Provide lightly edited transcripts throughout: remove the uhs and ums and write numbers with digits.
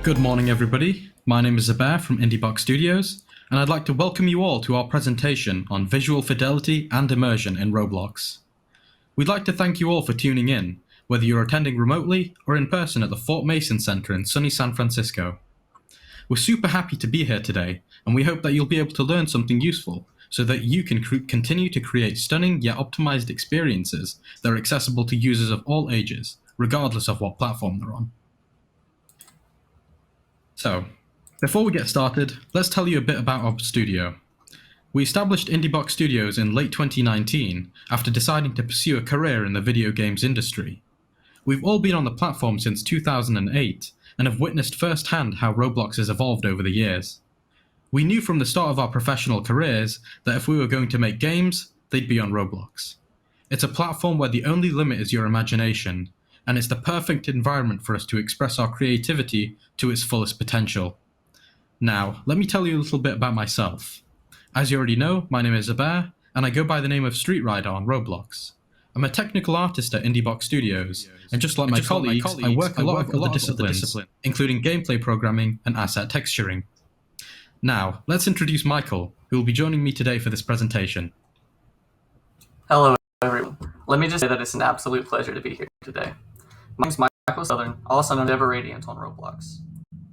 Good morning, everybody. My name is Zubair from IndieBox Studios, and I'd like to welcome you all to our presentation on visual fidelity and immersion in Roblox. We'd like to thank you all for tuning in, whether you're attending remotely or in person at the Fort Mason Center in sunny San Francisco. We're super happy to be here today, and we hope that you'll be able to learn something useful so that you can continue to create stunning yet optimized experiences that are accessible to users of all ages, regardless of what platform they're on. So, before we get started, let's tell you a bit about our studio. We established IndieBox Studios in late 2019 after deciding to pursue a career in the video games industry. We've all been on the platform since 2008 and have witnessed firsthand how Roblox has evolved over the years. We knew from the start of our professional careers that if we were going to make games, they'd be on Roblox. It's a platform where the only limit is your imagination, and it's the perfect environment for us to express our creativity to its fullest potential. Now, let me tell you a little bit about myself. As you already know, my name is Zubair, and I go by the name of Street Rider on Roblox. I'm a technical artist at IndieBox Studios, and just like my colleagues, I work a lot of other disciplines, including gameplay programming and asset texturing. Now, let's introduce Michael, who will be joining me today for this presentation. Hello, everyone. Let me just say that it's an absolute pleasure to be here today. My name is Michael Southern, also known as Developer Radiant on Roblox.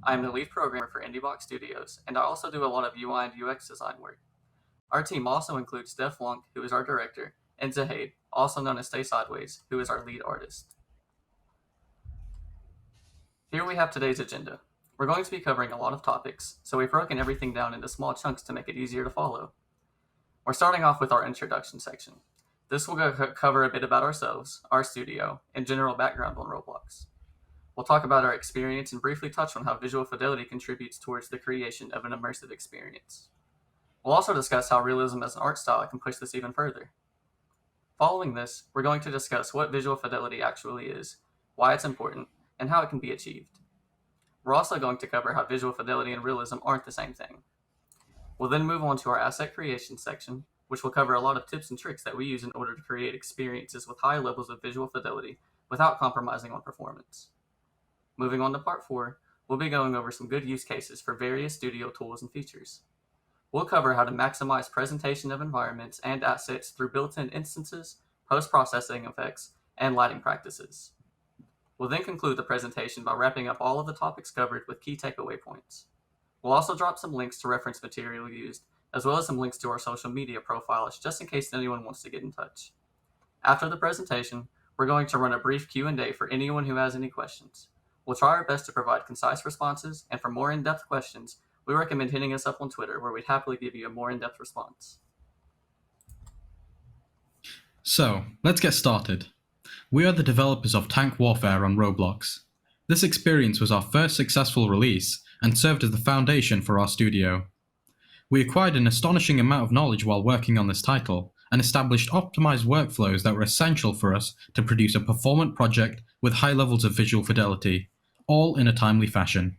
I am the lead programmer for IndieBox Studios, and I also do a lot of UI and UX design work. Our team also includes Steph Wonk, who is our director, and Zahid, also known as Stay Sideways, who is our lead artist. Here we have today's agenda. We're going to be covering a lot of topics, so we've broken everything down into small chunks to make it easier to follow. We're starting off with our introduction section. This will cover a bit about ourselves, our studio, and general background on Roblox. We'll talk about our experience and briefly touch on how visual fidelity contributes towards the creation of an immersive experience. We'll also discuss how realism as an art style can push this even further. Following this, we're going to discuss what visual fidelity actually is, why it's important, and how it can be achieved. We're also going to cover how visual fidelity and realism aren't the same thing. We'll then move on to our asset creation section, which will cover a lot of tips and tricks that we use in order to create experiences with high levels of visual fidelity without compromising on performance. Moving on to part 4, we'll be going over some good use cases for various studio tools and features. We'll cover how to maximize presentation of environments and assets through built-in instances, post-processing effects, and lighting practices. We'll then conclude the presentation by wrapping up all of the topics covered with key takeaway points. We'll also drop some links to reference material used, as well as some links to our social media profiles, just in case anyone wants to get in touch. After the presentation, we're going to run a brief Q&A for anyone who has any questions. We'll try our best to provide concise responses, and for more in-depth questions, we recommend hitting us up on Twitter, where we'd happily give you a more in-depth response. So, let's get started. We are the developers of Tank Warfare on Roblox. This experience was our first successful release and served as the foundation for our studio. We acquired an astonishing amount of knowledge while working on this title, and established optimized workflows that were essential for us to produce a performant project with high levels of visual fidelity, all in a timely fashion.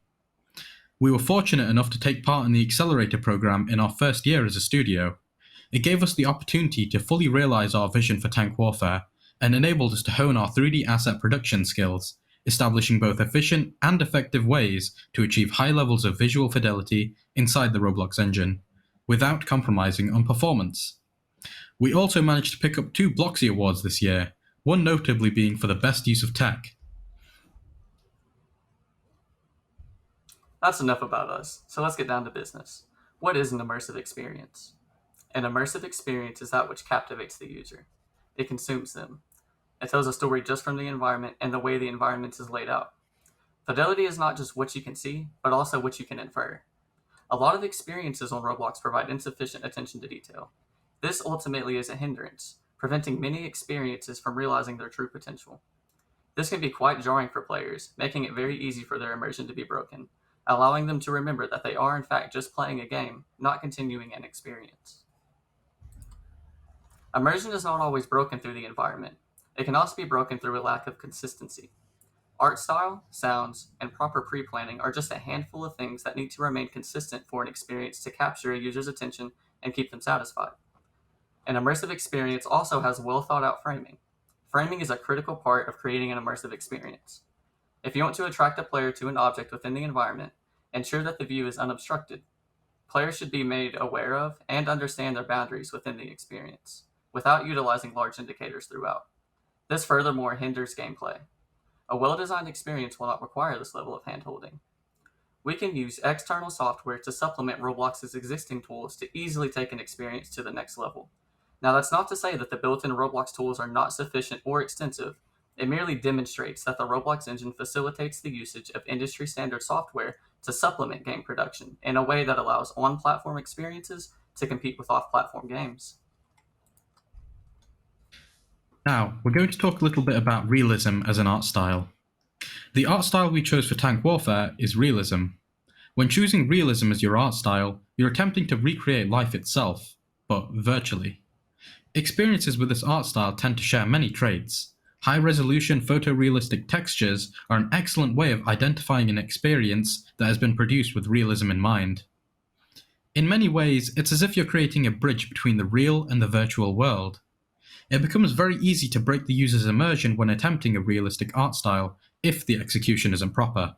We were fortunate enough to take part in the Accelerator program in our first year as a studio. It gave us the opportunity to fully realize our vision for Tank Warfare, and enabled us to hone our 3D asset production skills, establishing both efficient and effective ways to achieve high levels of visual fidelity inside the Roblox engine, without compromising on performance. We also managed to pick up 2 Bloxy Awards this year, one notably being for the best use of tech. That's enough about us, so let's get down to business. What is an immersive experience? An immersive experience is that which captivates the user. It consumes them. It tells a story just from the environment and the way the environment is laid out. Fidelity is not just what you can see, but also what you can infer. A lot of experiences on Roblox provide insufficient attention to detail. This ultimately is a hindrance, preventing many experiences from realizing their true potential. This can be quite jarring for players, making it very easy for their immersion to be broken, allowing them to remember that they are in fact just playing a game, not continuing an experience. Immersion is not always broken through the environment. It can also be broken through a lack of consistency. Art style, sounds, and proper pre-planning are just a handful of things that need to remain consistent for an experience to capture a user's attention and keep them satisfied. An immersive experience also has well thought out framing. Framing is a critical part of creating an immersive experience. If you want to attract a player to an object within the environment, ensure that the view is unobstructed. Players should be made aware of and understand their boundaries within the experience, without utilizing large indicators throughout. This furthermore hinders gameplay. A well-designed experience will not require this level of hand-holding. We can use external software to supplement Roblox's existing tools to easily take an experience to the next level. Now, that's not to say that the built-in Roblox tools are not sufficient or extensive. It merely demonstrates that the Roblox engine facilitates the usage of industry-standard software to supplement game production in a way that allows on-platform experiences to compete with off-platform games. Now, we're going to talk a little bit about realism as an art style. The art style we chose for Tank Warfare is realism. When choosing realism as your art style, you're attempting to recreate life itself, but virtually. Experiences with this art style tend to share many traits. High-resolution photorealistic textures are an excellent way of identifying an experience that has been produced with realism in mind. In many ways, it's as if you're creating a bridge between the real and the virtual world. It becomes very easy to break the user's immersion when attempting a realistic art style, if the execution isn't proper.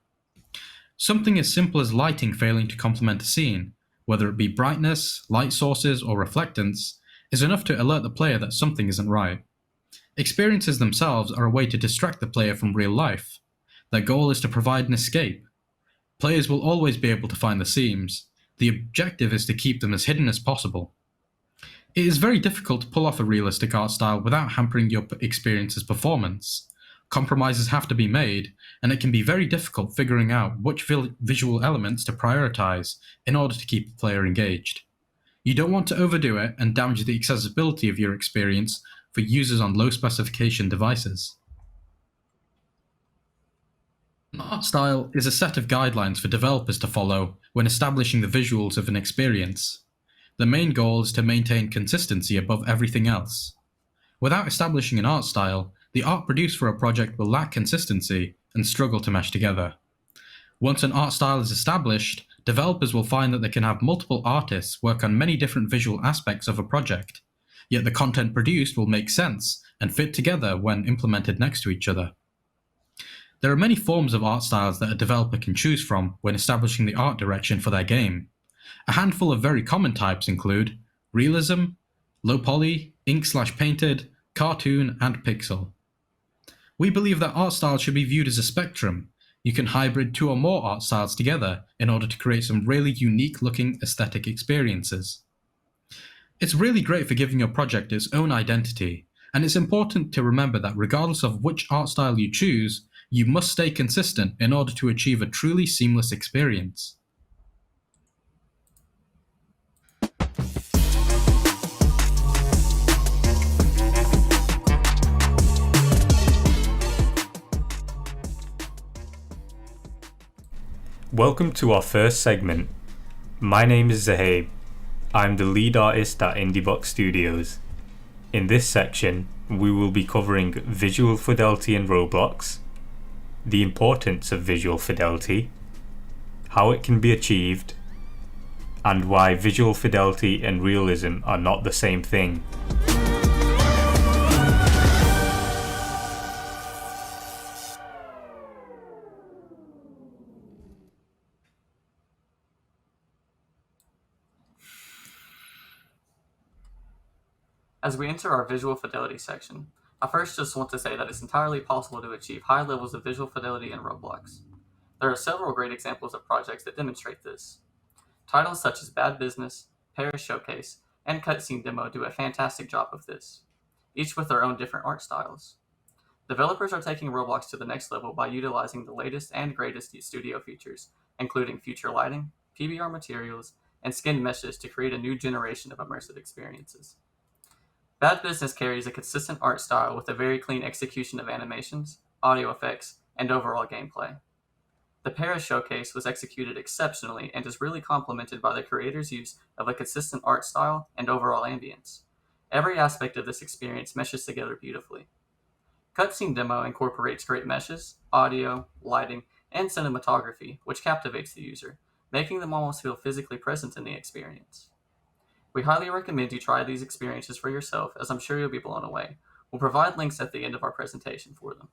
Something as simple as lighting failing to complement a scene, whether it be brightness, light sources, or reflectance, is enough to alert the player that something isn't right. Experiences themselves are a way to distract the player from real life. Their goal is to provide an escape. Players will always be able to find the seams. The objective is to keep them as hidden as possible. It is very difficult to pull off a realistic art style without hampering your experience's performance. Compromises have to be made, and it can be very difficult figuring out which visual elements to prioritize in order to keep the player engaged. You don't want to overdo it and damage the accessibility of your experience for users on low specification devices. An art style is a set of guidelines for developers to follow when establishing the visuals of an experience. The main goal is to maintain consistency above everything else. Without establishing an art style, the art produced for a project will lack consistency and struggle to mesh together. Once an art style is established, developers will find that they can have multiple artists work on many different visual aspects of a project, yet the content produced will make sense and fit together when implemented next to each other. There are many forms of art styles that a developer can choose from when establishing the art direction for their game. A handful of very common types include realism, low poly, ink/painted, cartoon, and pixel. We believe that art styles should be viewed as a spectrum. You can hybrid two or more art styles together in order to create some really unique looking aesthetic experiences. It's really great for giving your project its own identity, and it's important to remember that regardless of which art style you choose, you must stay consistent in order to achieve a truly seamless experience. Welcome to our first segment. My name is Zahaib. I'm the lead artist at IndieBox Studios. In this section, we will be covering visual fidelity in Roblox, the importance of visual fidelity, how it can be achieved, and why visual fidelity and realism are not the same thing. As we enter our visual fidelity section, I first just want to say that it's entirely possible to achieve high levels of visual fidelity in Roblox. There are several great examples of projects that demonstrate this. Titles such as Bad Business, Paris Showcase, and Cutscene Demo do a fantastic job of this, each with their own different art styles. Developers are taking Roblox to the next level by utilizing the latest and greatest studio features, including future lighting, PBR materials, and skin meshes to create a new generation of immersive experiences. Bad Business carries a consistent art style with a very clean execution of animations, audio effects, and overall gameplay. The Paris Showcase was executed exceptionally and is really complemented by the creator's use of a consistent art style and overall ambience. Every aspect of this experience meshes together beautifully. Cutscene Demo incorporates great meshes, audio, lighting, and cinematography, which captivates the user, making them almost feel physically present in the experience. We highly recommend you try these experiences for yourself, as I'm sure you'll be blown away. We'll provide links at the end of our presentation for them.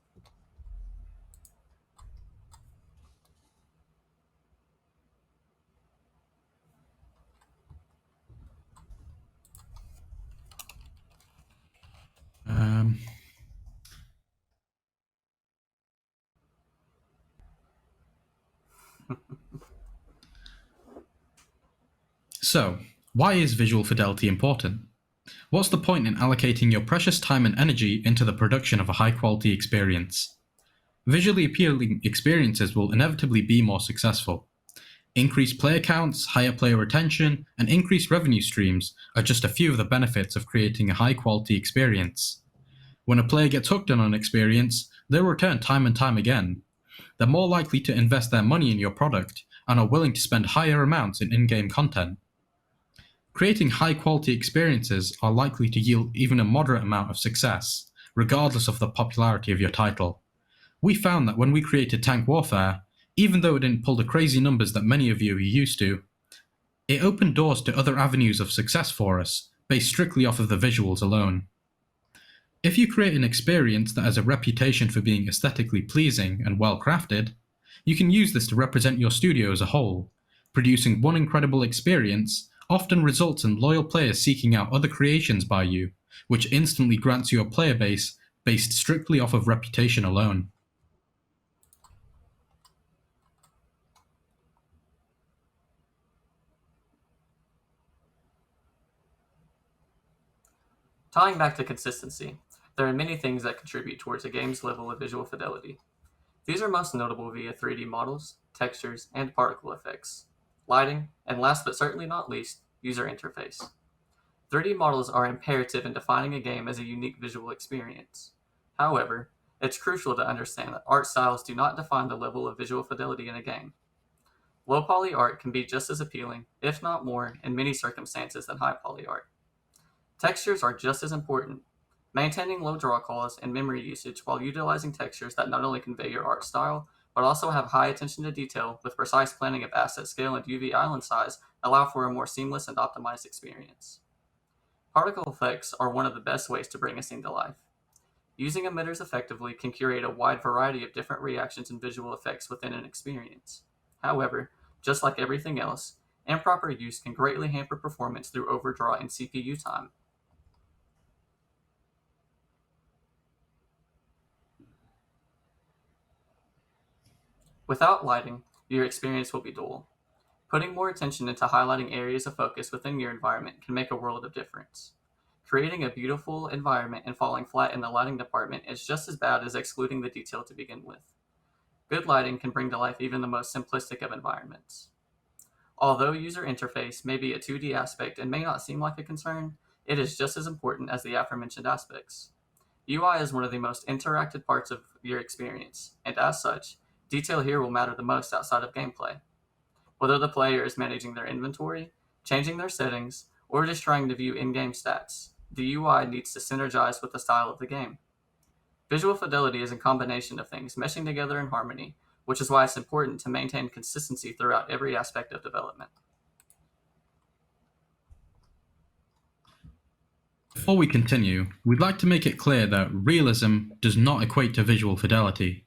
So, why is visual fidelity important? What's the point in allocating your precious time and energy into the production of a high-quality experience? Visually appealing experiences will inevitably be more successful. Increased player counts, higher player retention, and increased revenue streams are just a few of the benefits of creating a high-quality experience. When a player gets hooked on an experience, they'll return time and time again. They're more likely to invest their money in your product and are willing to spend higher amounts in in-game content. Creating high-quality experiences are likely to yield even a moderate amount of success, regardless of the popularity of your title. We found that when we created Tank Warfare, even though it didn't pull the crazy numbers that many of you are used to, it opened doors to other avenues of success for us, based strictly off of the visuals alone. If you create an experience that has a reputation for being aesthetically pleasing and well-crafted, you can use this to represent your studio as a whole. Producing one incredible experience often results in loyal players seeking out other creations by you, which instantly grants you a player base based strictly off of reputation alone. Tying back to consistency, there are many things that contribute towards a game's level of visual fidelity. These are most notable via 3D models, textures, and particle effects, lighting, and last but certainly not least, user interface. 3D models are imperative in defining a game as a unique visual experience. However, it's crucial to understand that art styles do not define the level of visual fidelity in a game. Low poly art can be just as appealing, if not more, in many circumstances than high poly art. Textures are just as important. Maintaining low draw calls and memory usage while utilizing textures that not only convey your art style, but also have high attention to detail with precise planning of asset scale and UV island size allow for a more seamless and optimized experience. Particle effects are one of the best ways to bring a scene to life. Using emitters effectively can curate a wide variety of different reactions and visual effects within an experience. However, just like everything else, improper use can greatly hamper performance through overdraw and CPU time. Without lighting, your experience will be dull. Putting more attention into highlighting areas of focus within your environment can make a world of difference. Creating a beautiful environment and falling flat in the lighting department is just as bad as excluding the detail to begin with. Good lighting can bring to life even the most simplistic of environments. Although user interface may be a 2D aspect and may not seem like a concern, it is just as important as the aforementioned aspects. UI is one of the most interactive parts of your experience, and as such, detail here will matter the most outside of gameplay. Whether the player is managing their inventory, changing their settings, or just trying to view in-game stats, the UI needs to synergize with the style of the game. Visual fidelity is a combination of things meshing together in harmony, which is why it's important to maintain consistency throughout every aspect of development. Before we continue, we'd like to make it clear that realism does not equate to visual fidelity.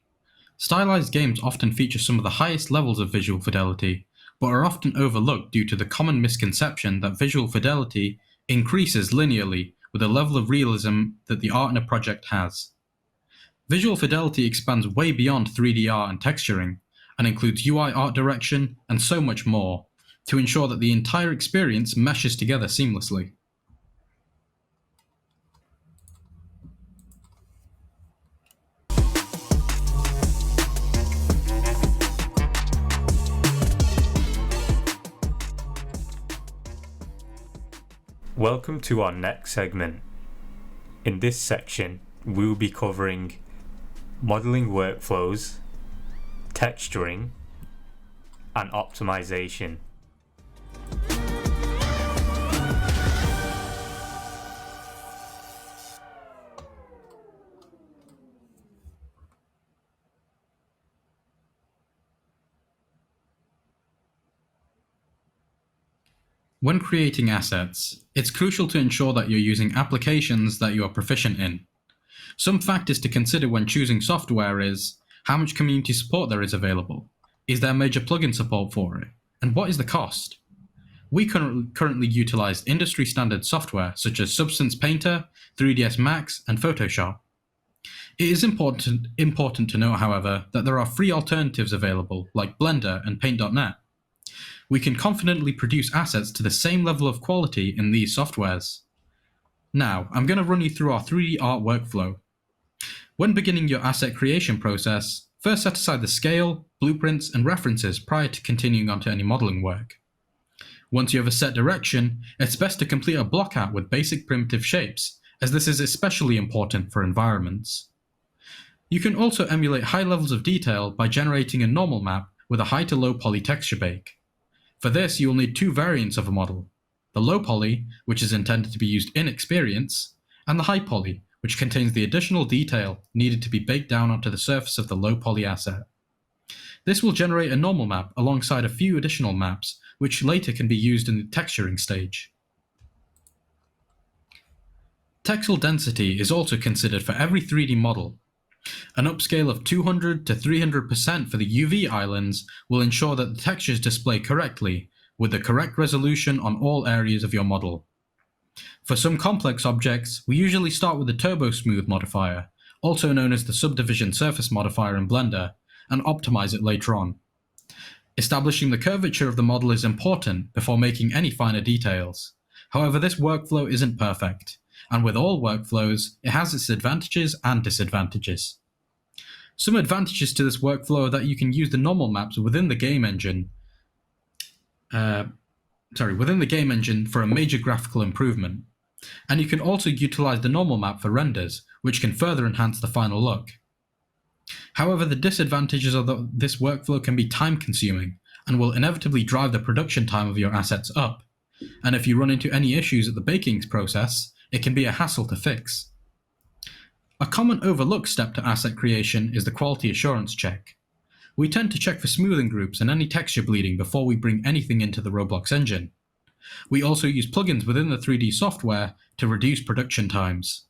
Stylized games often feature some of the highest levels of visual fidelity, but are often overlooked due to the common misconception that visual fidelity increases linearly with the level of realism that the art in a project has. Visual fidelity expands way beyond 3D art and texturing, and includes UI art direction and so much more, to ensure that the entire experience meshes together seamlessly. Welcome to our next segment. In this section, we will be covering modeling workflows, texturing, and optimization. When creating assets, it's crucial to ensure that you're using applications that you are proficient in. Some factors to consider when choosing software is how much community support there is available, is there major plugin support for it, and what is the cost? we currently utilize industry standard software such as Substance Painter, 3ds Max, and Photoshop. It is important to note, however, that there are free alternatives available like Blender and Paint.net. We can confidently produce assets to the same level of quality in these softwares. Now, I'm going to run you through our 3D art workflow. When beginning your asset creation process, first set aside the scale, blueprints, and references prior to continuing on to any modeling work. Once you have a set direction, it's best to complete a block out with basic primitive shapes, as this is especially important for environments. You can also emulate high levels of detail by generating a normal map with a high to low poly texture bake. For this, you will need two variants of a model: the low poly, which is intended to be used in experience, and the high poly, which contains the additional detail needed to be baked down onto the surface of the low poly asset. This will generate a normal map alongside a few additional maps, which later can be used in the texturing stage. Texel density is also considered for every 3D model. An upscale of 200 to 300% for the UV islands will ensure that the textures display correctly, with the correct resolution on all areas of your model. For some complex objects, we usually start with the Turbo Smooth modifier, also known as the Subdivision Surface modifier in Blender, and optimize it later on. Establishing the curvature of the model is important before making any finer details. However, this workflow isn't perfect, and with all workflows, it has its advantages and disadvantages. Some advantages to this workflow are that you can use the normal maps within the game engine for a major graphical improvement. And you can also utilize the normal map for renders, which can further enhance the final look. However, the disadvantages are that this workflow can be time-consuming and will inevitably drive the production time of your assets up. And if you run into any issues at the baking process, it can be a hassle to fix. A common overlooked step to asset creation is the quality assurance check. We tend to check for smoothing groups and any texture bleeding before we bring anything into the Roblox engine. We also use plugins within the 3D software to reduce production times.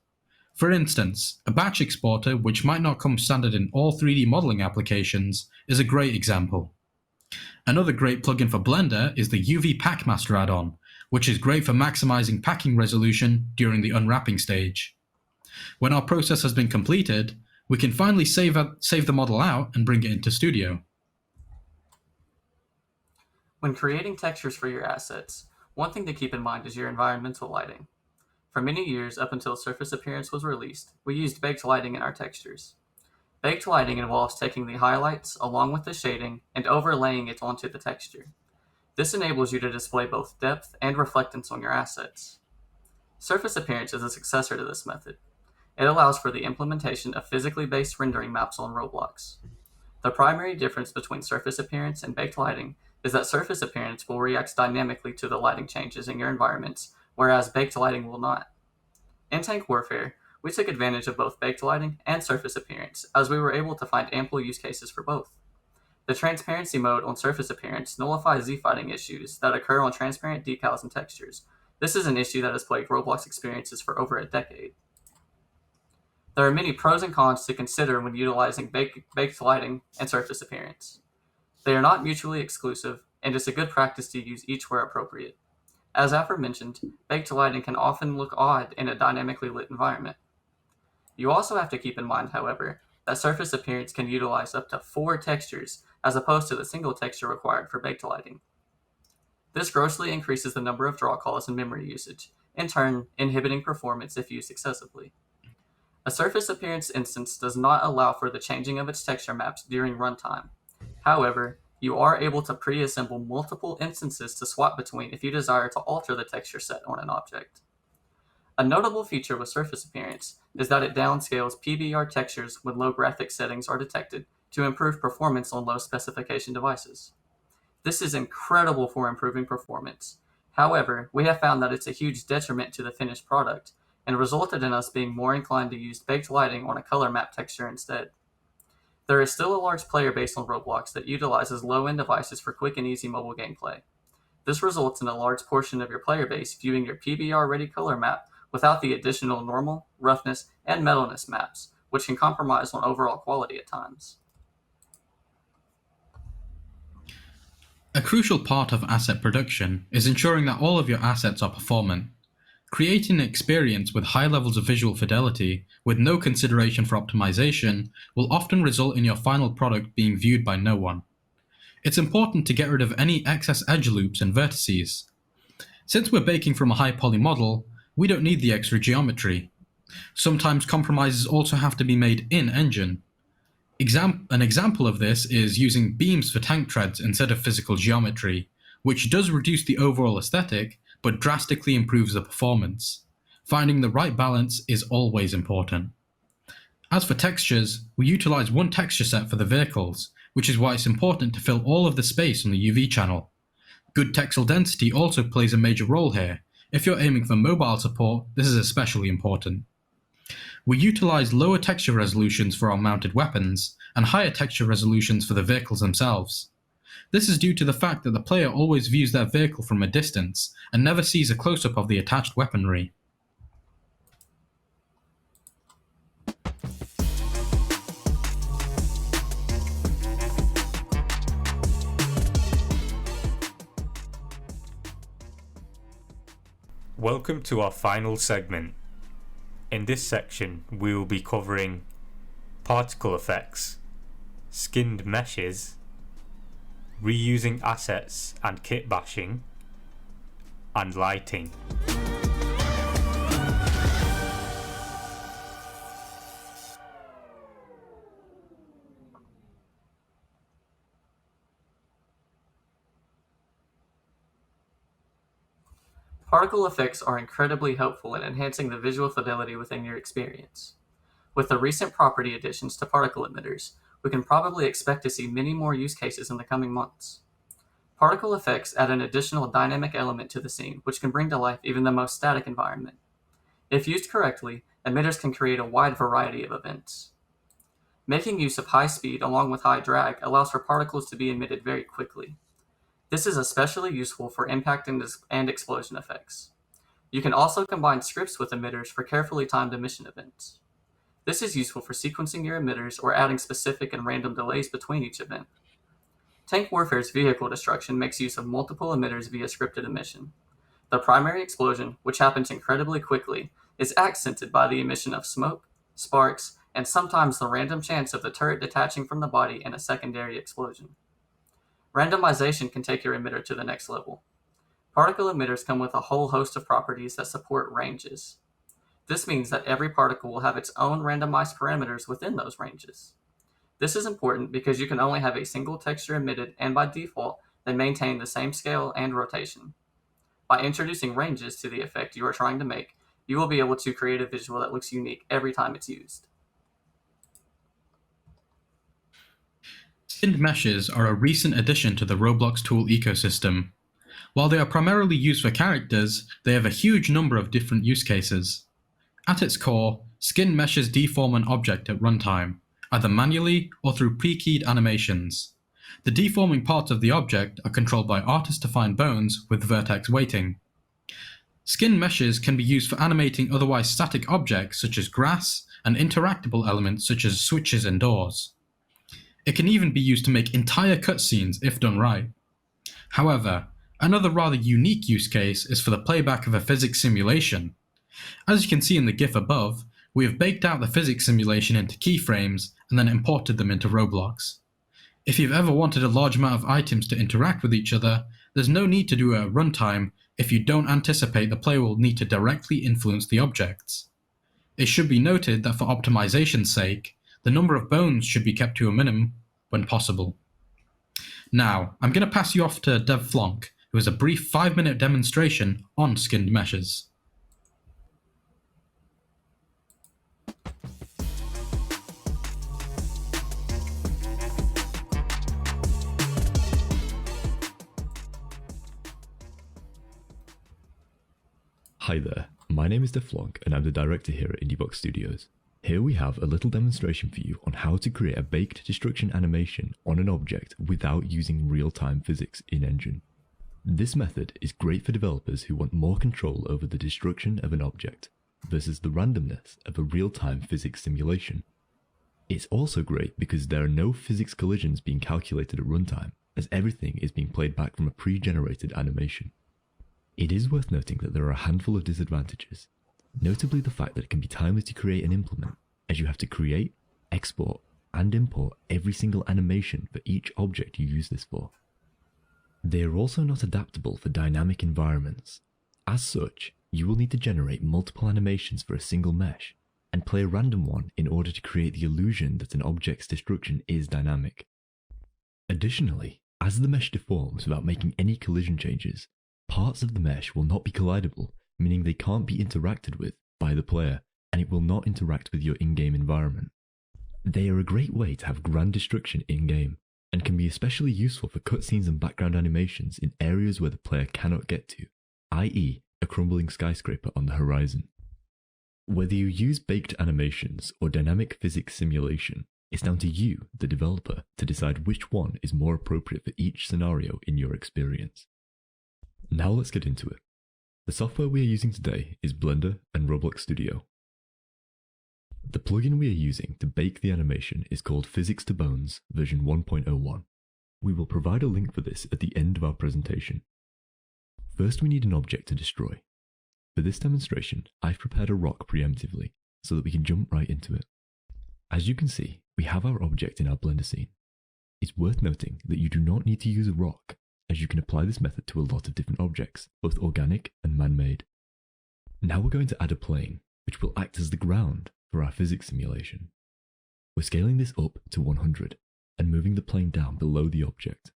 For instance, a batch exporter, which might not come standard in all 3D modeling applications, is a great example. Another great plugin for Blender is the UV Packmaster add-on, which is great for maximizing packing resolution during the unwrapping stage. When our process has been completed, we can finally save the model out and bring it into Studio. When creating textures for your assets, one thing to keep in mind is your environmental lighting. For many years, up until Surface Appearance was released, we used baked lighting in our textures. Baked lighting involves taking the highlights along with the shading and overlaying it onto the texture. This enables you to display both depth and reflectance on your assets. Surface Appearance is a successor to this method. It allows for the implementation of physically based rendering maps on Roblox. The primary difference between Surface Appearance and baked lighting is that Surface Appearance will react dynamically to the lighting changes in your environments, whereas baked lighting will not. In Tank Warfare, we took advantage of both baked lighting and Surface Appearance, as we were able to find ample use cases for both. The transparency mode on Surface Appearance nullifies Z-fighting issues that occur on transparent decals and textures. This is an issue that has plagued Roblox experiences for over a decade. There are many pros and cons to consider when utilizing baked lighting and Surface Appearance. They are not mutually exclusive, and it's a good practice to use each where appropriate. As aforementioned, baked lighting can often look odd in a dynamically lit environment. You also have to keep in mind, however, that Surface Appearance can utilize up to 4 textures as opposed to the single texture required for baked lighting. This grossly increases the number of draw calls and memory usage, in turn inhibiting performance if used excessively. A Surface Appearance instance does not allow for the changing of its texture maps during runtime. However, you are able to pre-assemble multiple instances to swap between if you desire to alter the texture set on an object. A notable feature with Surface Appearance is that it downscales PBR textures when low graphics settings are detected to improve performance on low specification devices. This is incredible for improving performance. However, we have found that it's a huge detriment to the finished product, and resulted in us being more inclined to use baked lighting on a color map texture instead. There is still a large player base on Roblox that utilizes low-end devices for quick and easy mobile gameplay. This results in a large portion of your player base viewing your PBR-ready color map without the additional normal, roughness, and metalness maps, which can compromise on overall quality at times. A crucial part of asset production is ensuring that all of your assets are performant. Creating an experience with high levels of visual fidelity with no consideration for optimization will often result in your final product being viewed by no one. It's important to get rid of any excess edge loops and vertices. Since we're baking from a high poly model, we don't need the extra geometry. Sometimes compromises also have to be made in-engine. An example of this is using beams for tank treads instead of physical geometry, which does reduce the overall aesthetic, but drastically improves the performance. Finding the right balance is always important. As for textures, we utilize one texture set for the vehicles, which is why it's important to fill all of the space on the UV channel. Good texel density also plays a major role here. If you're aiming for mobile support, this is especially important. We utilize lower texture resolutions for our mounted weapons, and higher texture resolutions for the vehicles themselves. This is due to the fact that the player always views their vehicle from a distance, and never sees a close-up of the attached weaponry. Welcome to our final segment. In this section, we will be covering particle effects, skinned meshes, reusing assets and kit bashing, and lighting. Particle effects are incredibly helpful in enhancing the visual fidelity within your experience. With the recent property additions to particle emitters, we can probably expect to see many more use cases in the coming months. Particle effects add an additional dynamic element to the scene, which can bring to life even the most static environment. If used correctly, emitters can create a wide variety of events. Making use of high speed along with high drag allows for particles to be emitted very quickly. This is especially useful for impact and explosion effects. You can also combine scripts with emitters for carefully timed emission events. This is useful for sequencing your emitters or adding specific and random delays between each event. Tank Warfare's vehicle destruction makes use of multiple emitters via scripted emission. The primary explosion, which happens incredibly quickly, is accented by the emission of smoke, sparks, and sometimes the random chance of the turret detaching from the body in a secondary explosion. Randomization can take your emitter to the next level. Particle emitters come with a whole host of properties that support ranges. This means that every particle will have its own randomized parameters within those ranges. This is important because you can only have a single texture emitted, and by default, they maintain the same scale and rotation. By introducing ranges to the effect you are trying to make, you will be able to create a visual that looks unique every time it's used. Skinned meshes are a recent addition to the Roblox tool ecosystem. While they are primarily used for characters, they have a huge number of different use cases. At its core, skinned meshes deform an object at runtime, either manually or through pre-keyed animations. The deforming parts of the object are controlled by artist-defined bones with vertex weighting. Skinned meshes can be used for animating otherwise static objects such as grass and interactable elements such as switches and doors. It can even be used to make entire cutscenes if done right. However, another rather unique use case is for the playback of a physics simulation. As you can see in the GIF above, we have baked out the physics simulation into keyframes and then imported them into Roblox. If you've ever wanted a large amount of items to interact with each other, there's no need to do it at runtime if you don't anticipate the player will need to directly influence the objects. It should be noted that for optimization's sake, the number of bones should be kept to a minimum when possible. Now, I'm going to pass you off to Dev Flonk, who has a brief 5-minute demonstration on skinned meshes. Hi there, my name is Deflonk and I'm the director here at IndieBox Studios. Here we have a little demonstration for you on how to create a baked destruction animation on an object without using real-time physics in-engine. This method is great for developers who want more control over the destruction of an object versus the randomness of a real-time physics simulation. It's also great because there are no physics collisions being calculated at runtime, as everything is being played back from a pre-generated animation. It is worth noting that there are a handful of disadvantages, notably the fact that it can be timely to create and implement, as you have to create, export, and import every single animation for each object you use this for. They are also not adaptable for dynamic environments. As such, you will need to generate multiple animations for a single mesh, and play a random one in order to create the illusion that an object's destruction is dynamic. Additionally, as the mesh deforms without making any collision changes, parts of the mesh will not be collidable, meaning they can't be interacted with by the player, and it will not interact with your in-game environment. They are a great way to have grand destruction in-game, and can be especially useful for cutscenes and background animations in areas where the player cannot get to, i.e. a crumbling skyscraper on the horizon. Whether you use baked animations or dynamic physics simulation, it's down to you, the developer, to decide which one is more appropriate for each scenario in your experience. Now let's get into it. The software we are using today is Blender and Roblox Studio. The plugin we are using to bake the animation is called Physics to Bones version 1.01. We will provide a link for this at the end of our presentation. First, we need an object to destroy. For this demonstration, I've prepared a rock preemptively so that we can jump right into it. As you can see, we have our object in our Blender scene. It's worth noting that you do not need to use a rock, as you can apply this method to a lot of different objects, both organic and man-made. Now we're going to add a plane, which will act as the ground for our physics simulation. We're scaling this up to 100 and moving the plane down below the object.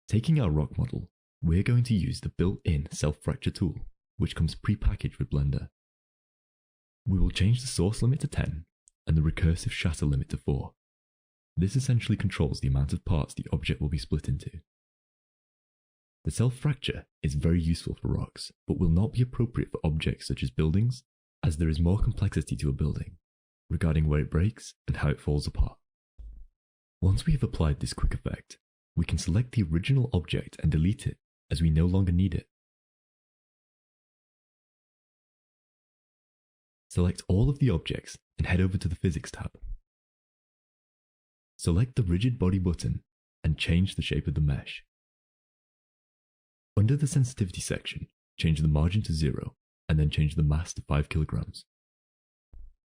Taking our rock model, we're going to use the built-in self-fracture tool, which comes pre-packaged with Blender. We will change the source limit to 10 and the recursive shatter limit to 4. This essentially controls the amount of parts the object will be split into. The self-fracture is very useful for rocks, but will not be appropriate for objects such as buildings, as there is more complexity to a building, regarding where it breaks and how it falls apart. Once we have applied this quick effect, we can select the original object and delete it, as we no longer need it. Select all of the objects and head over to the Physics tab. Select the Rigid Body button and change the shape of the mesh. Under the Sensitivity section, change the margin to 0 and then change the mass to 5 kilograms.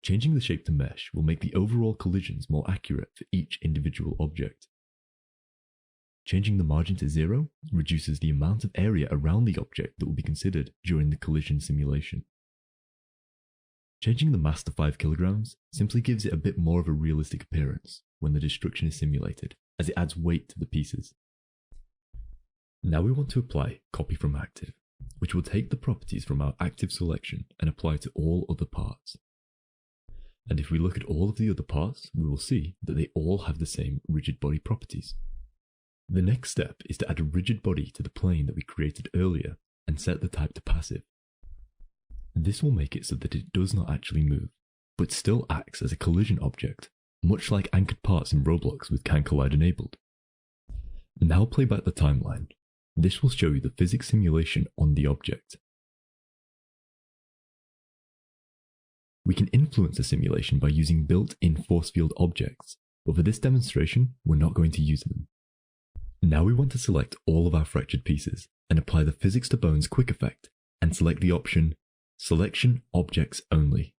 Changing the shape to mesh will make the overall collisions more accurate for each individual object. Changing the margin to 0 reduces the amount of area around the object that will be considered during the collision simulation. Changing the mass to 5 kilograms simply gives it a bit more of a realistic appearance when the destruction is simulated, as it adds weight to the pieces. Now we want to apply Copy from Active, which will take the properties from our active selection and apply to all other parts. And if we look at all of the other parts, we will see that they all have the same rigid body properties. The next step is to add a rigid body to the plane that we created earlier and set the type to passive. This will make it so that it does not actually move, but still acts as a collision object, much like anchored parts in Roblox with Can Collide enabled. Now play back the timeline. This will show you the physics simulation on the object. We can influence the simulation by using built-in force field objects, but for this demonstration, we're not going to use them. Now we want to select all of our fractured pieces and apply the Physics to Bones quick effect and select the option Selection Objects Only.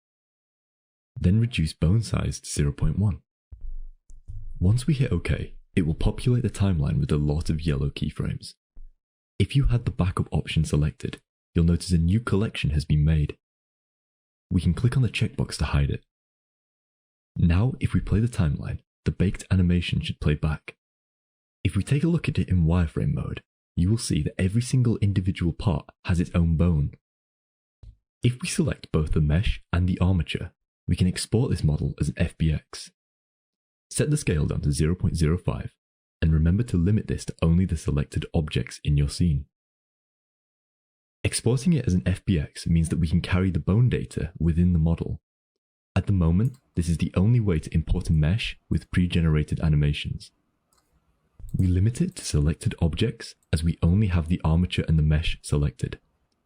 Then reduce bone size to 0.1. Once we hit OK, it will populate the timeline with a lot of yellow keyframes. If you had the backup option selected, you'll notice a new collection has been made. We can click on the checkbox to hide it. Now, if we play the timeline, the baked animation should play back. If we take a look at it in wireframe mode, you will see that every single individual part has its own bone. If we select both the mesh and the armature, we can export this model as an FBX. Set the scale down to 0.05 and remember to limit this to only the selected objects in your scene. Exporting it as an FBX means that we can carry the bone data within the model. At the moment, this is the only way to import a mesh with pre-generated animations. We limit it to selected objects as we only have the armature and the mesh selected.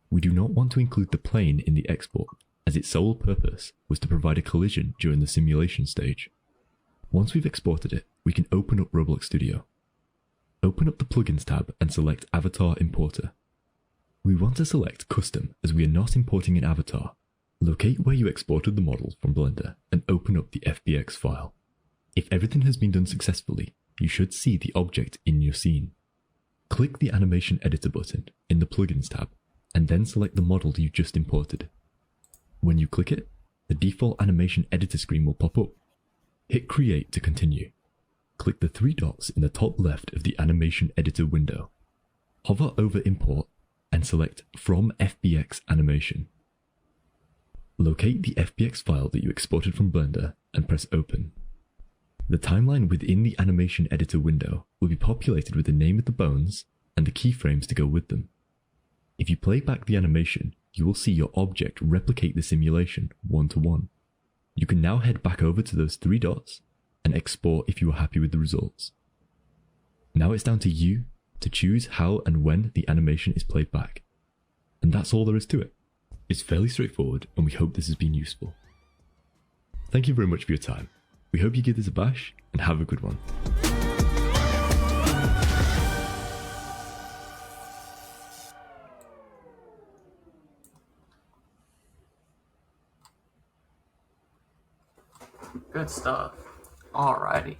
We do not want to include the plane in the export, as its sole purpose was to provide a collision during the simulation stage. Once we've exported it, we can open up Roblox Studio. Open up the Plugins tab and select Avatar Importer. We want to select Custom as we are not importing an avatar. Locate where you exported the model from Blender and open up the FBX file. If everything has been done successfully, you should see the object in your scene. Click the Animation Editor button in the Plugins tab and then select the model you just imported. When you click it, the default Animation Editor screen will pop up. Hit Create to continue. Click the three dots in the top left of the Animation Editor window. Hover over Import and select From FBX Animation. Locate the FBX file that you exported from Blender and press Open. The timeline within the Animation Editor window will be populated with the name of the bones and the keyframes to go with them. If you play back the animation, you will see your object replicate the simulation one-to-one. You can now head back over to those three dots and export if you are happy with the results. Now it's down to you to choose how and when the animation is played back. And that's all there is to it. It's fairly straightforward and we hope this has been useful. Thank you very much for your time. We hope you give this a bash and have a good one. Good stuff. Alrighty.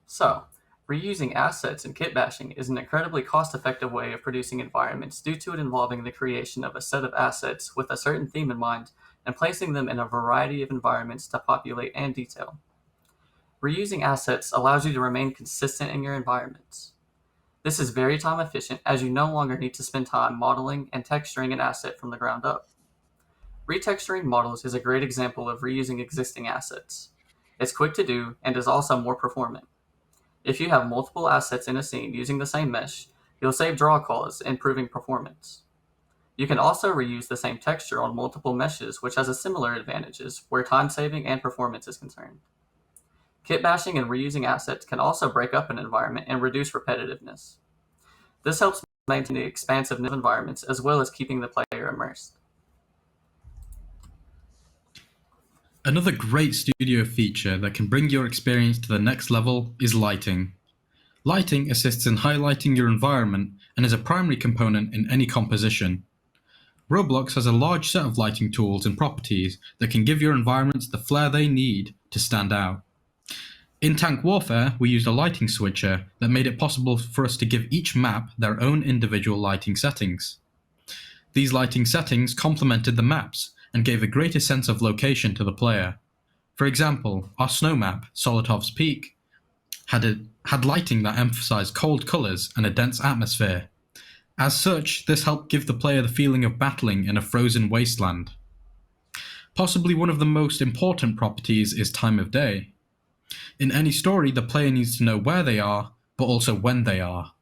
So, reusing assets and kit bashing is an incredibly cost-effective way of producing environments due to it involving the creation of a set of assets with a certain theme in mind and placing them in a variety of environments to populate and detail. Reusing assets allows you to remain consistent in your environments. This is very time efficient as you no longer need to spend time modeling and texturing an asset from the ground up. Retexturing models is a great example of reusing existing assets. It's quick to do and is also more performant. If you have multiple assets in a scene using the same mesh, you'll save draw calls, improving performance. You can also reuse the same texture on multiple meshes, which has a similar advantages where time saving and performance is concerned. Kit bashing and reusing assets can also break up an environment and reduce repetitiveness. This helps maintain the expansiveness of environments as well as keeping the player immersed. Another great studio feature that can bring your experience to the next level is lighting. Lighting assists in highlighting your environment and is a primary component in any composition. Roblox has a large set of lighting tools and properties that can give your environments the flair they need to stand out. In Tank Warfare, we used a lighting switcher that made it possible for us to give each map their own individual lighting settings. These lighting settings complemented the maps and gave a greater sense of location to the player. For example, our snow map, Solotov's Peak, had lighting that emphasized cold colors and a dense atmosphere. As such, this helped give the player the feeling of battling in a frozen wasteland. Possibly one of the most important properties is time of day. In any story, the player needs to know where they are, but also when they are.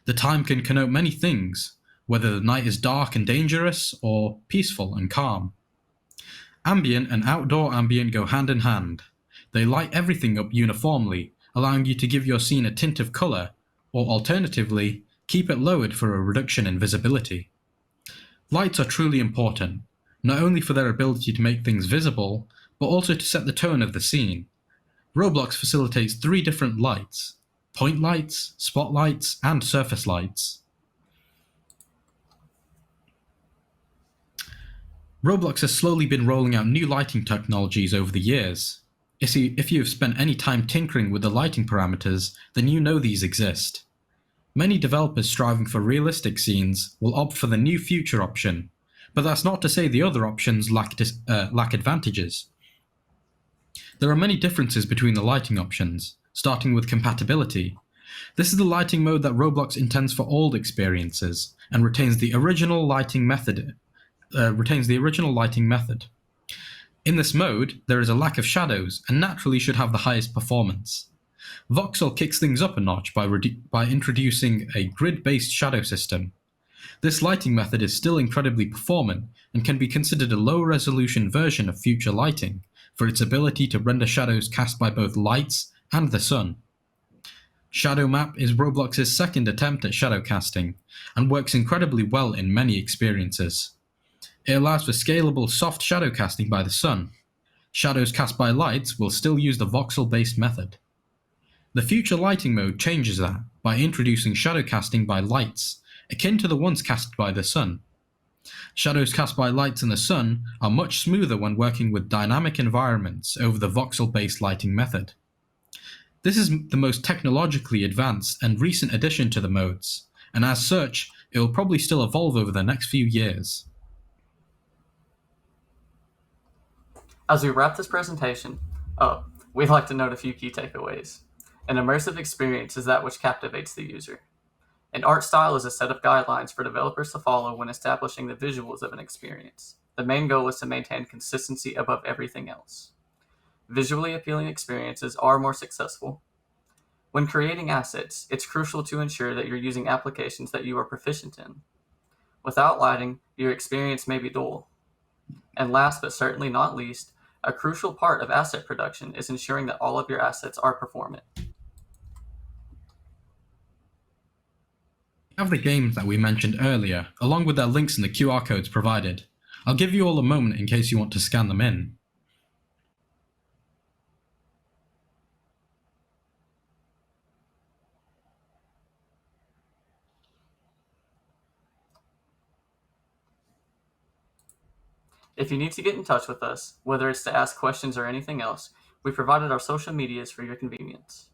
The time can connote many things, whether the night is dark and dangerous or peaceful and calm. Ambient and outdoor ambient go hand in hand. They light everything up uniformly, allowing you to give your scene a tint of color, or alternatively, keep it lowered for a reduction in visibility. Lights are truly important, not only for their ability to make things visible, but also to set the tone of the scene. Roblox facilitates 3 different lights: point lights, spotlights, and surface lights. Roblox has slowly been rolling out new lighting technologies over the years. If you have spent any time tinkering with the lighting parameters, then you know these exist. Many developers striving for realistic scenes will opt for the new future option, but that's not to say the other options lack advantages. There are many differences between the lighting options, starting with compatibility. This is the lighting mode that Roblox intends for all experiences, and retains the original lighting method. In this mode, there is a lack of shadows and naturally should have the highest performance. Voxel kicks things up a notch by introducing a grid-based shadow system. This lighting method is still incredibly performant and can be considered a low-resolution version of future lighting for its ability to render shadows cast by both lights and the sun. Shadow Map is Roblox's second attempt at shadow casting and works incredibly well in many experiences. It allows for scalable soft shadow casting by the sun. Shadows cast by lights will still use the voxel-based method. The future lighting mode changes that by introducing shadow casting by lights, akin to the ones cast by the sun. Shadows cast by lights in the sun are much smoother when working with dynamic environments over the voxel-based lighting method. This is the most technologically advanced and recent addition to the modes, and as such, it will probably still evolve over the next few years. As we wrap this presentation up, we'd like to note a few key takeaways. An immersive experience is that which captivates the user. An art style is a set of guidelines for developers to follow when establishing the visuals of an experience. The main goal is to maintain consistency above everything else. Visually appealing experiences are more successful. When creating assets, it's crucial to ensure that you're using applications that you are proficient in. Without lighting, your experience may be dull. And last but certainly not least, a crucial part of asset production is ensuring that all of your assets are performant. We have the games that we mentioned earlier, along with their links in the QR codes provided. I'll give you all a moment in case you want to scan them in. If you need to get in touch with us, whether it's to ask questions or anything else, we provided our social medias for your convenience.